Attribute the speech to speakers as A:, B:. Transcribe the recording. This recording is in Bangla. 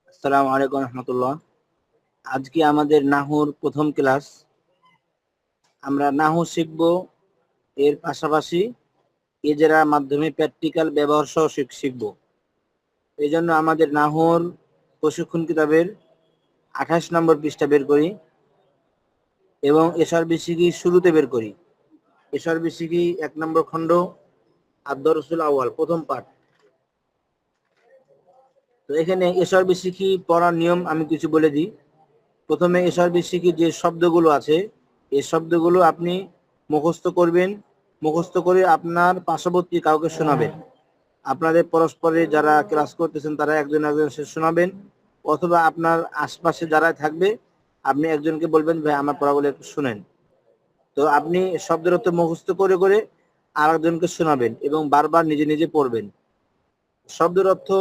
A: আসসালামু আলাইকুম রহমতুল্লাহ। আজকে আমাদের নাহুর প্রথম ক্লাস। আমরা নাহু শিখব, এর পাশাপাশি এজেরা মাধ্যমে প্র্যাকটিক্যাল ব্যবহার সহ শিখব। এই জন্য আমাদের নাহুর প্রশিক্ষণ কিতাবের 28 নম্বর পৃষ্ঠা বের করি এবং এসআরবিসিকি শুরুতে বের করি। এসআরবিসিকি 1 নম্বর খণ্ড আদ-দরসুল আউয়াল প্রথম পাঠ। তো এখানে এসআরবিসিকি পড়ার নিয়ম আমি কিছু বলে দিই। প্রথমে এসআরবিসিকি যে শব্দগুলো আছে এই শব্দগুলো আপনি মুখস্থ করবেন, মুখস্থ করে আপনার পার্শ্ববর্তী কাউকে শোনাবেন। আপনাদের পরস্পরে যারা ক্লাস করতেছেন তারা একজন শোনাবেন, অথবা আপনার আশপাশে যারা থাকবে আপনি একজনকে বলবেন, ভাই আমার পড়াগুলো একটু শুনেন। তো আপনি শব্দের অর্থ মুখস্থ করে করে আরেকজনকে শোনাবেন এবং বারবার নিজে নিজে পড়বেন। শব্দের অর্থ